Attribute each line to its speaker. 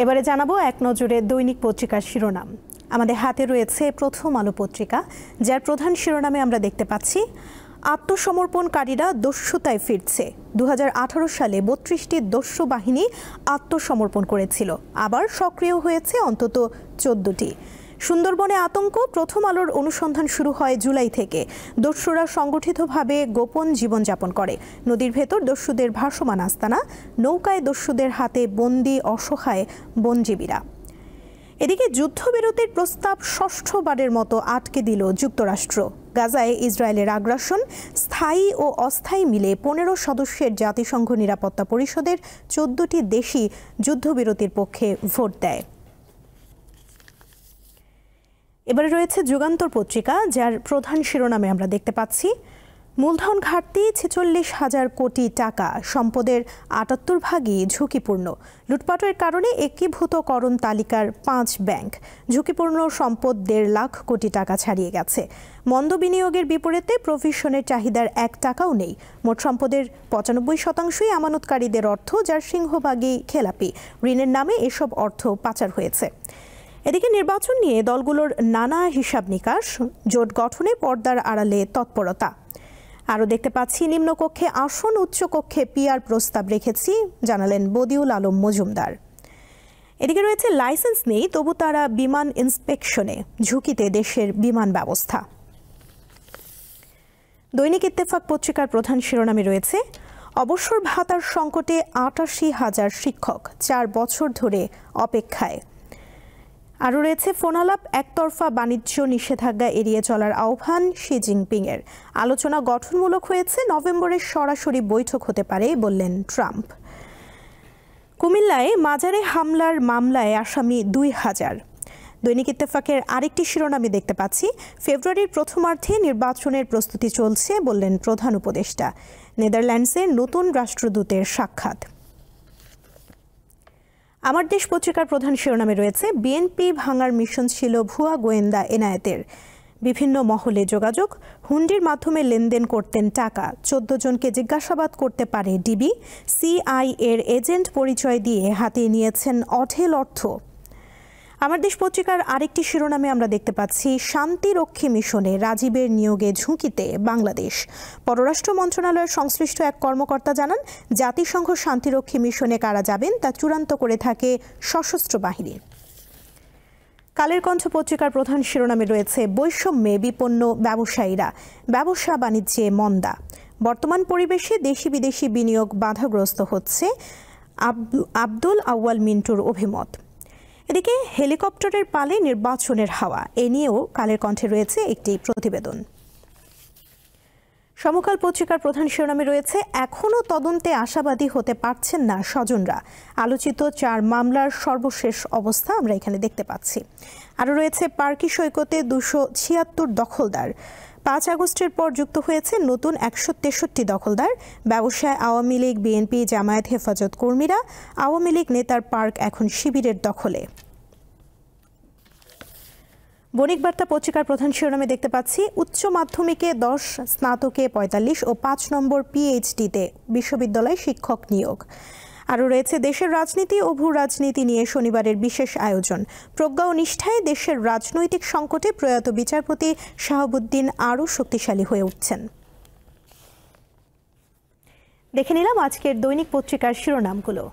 Speaker 1: এবারে জানাবো এক নজরে দৈনিক পত্রিকার শিরোনাম। আমাদের হাতে রয়েছে প্রথম আলো পত্রিকা, যার প্রধান শিরোনামে আমরা দেখতে পাচ্ছি আত্মসমর্পণকারীরা দস্যুতায় ফিরছে। 2018 সালে 32টি দস্যু বাহিনী আত্মসমর্পণ করেছিল, আবার সক্রিয় হয়েছে অন্তত 14টি। সুন্দরবনে আতঙ্ক, প্রথম আলোর অনুসন্ধান শুরু হয় জুলাই থেকে। দস্যুরা সংগঠিতভাবে গোপন জীবনযাপন করে। নদীর ভেতর দস্যুদের ভাসমান আস্তানা, নৌকায় দস্যুদের হাতে বন্দী অসহায় বনজীবীরা। এদিকে যুদ্ধবিরতির প্রস্তাব ষষ্ঠবারের মতো আটকে দিল যুক্তরাষ্ট্র। গাজায় ইসরায়েলের আগ্রাসন, স্থায়ী ও অস্থায়ী মিলে 15 সদস্যের জাতিসংঘ নিরাপত্তা পরিষদের 14টি দেশই যুদ্ধবিরতির পক্ষে ভোট দেয়। এবারে রয়েছে যুগান্তর পত্রিকা, যার প্রধান শিরোনামে আমরা দেখতে পাচ্ছি মূলধন ঘাটতি 46,000 কোটি টাকা, সম্পদের 78 ভাগই ঝুঁকিপূর্ণ। লুটপাটের কারণে একীভূতকরণ তালিকার 5 ব্যাংক। ঝুঁকিপূর্ণ সম্পদ 1.5 লাখ কোটি টাকা ছাড়িয়ে গেছে। মন্দ বিনিয়োগের বিপরীতে প্রভিশনের চাহিদার 1 টাকাও নেই। মোট সম্পদের 95%ই আমানতকারীদের অর্থ, যার সিংহভাগই খেলাপি। ঋণের নামে এসব অর্থ পাচার হয়েছে। এদিকে নির্বাচন নিয়ে দলগুলোর নানা হিসাব নিকাশ, জোট গঠনে পর্দার আড়ালে তৎপরতা। আরও দেখতে পাচ্ছি নিম্নকক্ষে আসন, উচ্চকক্ষে পিআর প্রস্তাব রেখেছি, জানালেন বদিউল আলম মজুমদার। এদিকে রয়েছে লাইসেন্স নেই, তবু তারা বিমান ইন্সপেকশনে, ঝুঁকিতে দেশের বিমান ব্যবস্থা। দৈনিক ইত্তেফাক পত্রিকার প্রধান শিরোনামে রয়েছে অবসর ভাতার সংকটে 88,000 শিক্ষক 4 বছর ধরে অপেক্ষায়। আরও রয়েছে ফোনালাপ, একতরফা বাণিজ্য নিষেধাজ্ঞা এড়িয়ে চলার আহ্বান শি জিনপিংয়ের। আলোচনা গঠনমূলক হয়েছে, নভেম্বরের সরাসরি বৈঠক হতে পারে বললেন ট্রাম্প। কুমিল্লায় মাজারে হামলার মামলায় আসামি 2000। দৈনিক ইত্তেফাকের আরেকটি শিরোনামে দেখতে পাচ্ছি ফেব্রুয়ারির প্রথমার্ধে নির্বাচনের প্রস্তুতি চলছে বললেন প্রধান উপদেষ্টা। নেদারল্যান্ডসের নতুন রাষ্ট্রদূতের সাক্ষাৎ। আমার দেশ পত্রিকার প্রধান শিরোনামে রয়েছে বিএনপি ভাঙার মিশন ছিল ভুয়া গোয়েন্দা এনায়েতের। বিভিন্ন মহলে যোগাযোগ, হুন্ডির মাধ্যমে লেনদেন করতেন টাকা। 14 জনকে জিজ্ঞাসাবাদ করতে পারে ডিবি। সিআই এর এজেন্ট পরিচয় দিয়ে হাতিয়ে নিয়েছেন অঢেল অর্থ। আমার দেশ পত্রিকার আরেকটি শিরোনামে আমরা দেখতে পাচ্ছি শান্তিরক্ষী মিশনে রাজীবের নিয়োগে ঝুঁকিতে বাংলাদেশ। পররাষ্ট্র মন্ত্রণালয়ের সংশ্লিষ্ট এক কর্মকর্তা জানান, জাতিসংঘ শান্তিরক্ষী মিশনে কারা যাবেন তা চূড়ান্ত করে থাকে সশস্ত্র বাহিনী। কালের কণ্ঠ পত্রিকার প্রধান শিরোনামে রয়েছে বৈষম্যে বিপন্ন ব্যবসায়ীরা, ব্যবসা বাণিজ্যে মন্দা। বর্তমান পরিবেশে দেশি বিদেশি বিনিয়োগ বাধাগ্রস্ত হচ্ছে, আব্দুল আউয়াল মিন্টুর অভিমত। এদিকে হেলিকপ্টারের পালে নির্বাচনের হাওয়া, এ নিয়েও কালের কণ্ঠে রয়েছে একটি প্রতিবেদন। সমকাল পত্রিকার প্রধান শিরোনামে রয়েছে এখনও তদন্তে আশাবাদী হতে পারছেন না স্বজনরা। আলোচিত 4 মামলার সর্বশেষ অবস্থা আমরা এখানে দেখতে পাচ্ছি। আরও রয়েছে পার্কি সৈকতে 276 দখলদার। 5 আগস্টের পর যুক্ত হয়েছে নতুন 163 দখলদার। ব্যবসায় আওয়ামী লীগ, বিএনপি, জামায়াত, হেফাজত কর্মীরা। আওয়ামী লীগ নেতার পার্ক এখন শিবিরের দখলে। বণিক বার্তা পত্রিকার প্রধান শিরোনামে দেখতে পাচ্ছি উচ্চ মাধ্যমিকে 10, স্নাতকে 45 ও 5 নম্বর পিএইচডিতে বিশ্ববিদ্যালয় শিক্ষক নিয়োগ। আরও রয়েছে দেশের রাজনীতি ও ভূ রাজনীতি নিয়ে শনিবারের বিশেষ আয়োজন। প্রজ্ঞা ও নিষ্ঠায় দেশের রাজনৈতিক সংকটে প্রয়াত বিচারপতি শাহাবুদ্দিন আরও শক্তিশালী হয়ে উঠছেন। দেখে নিলাম আজকের দৈনিক পত্রিকার শিরোনামগুলো।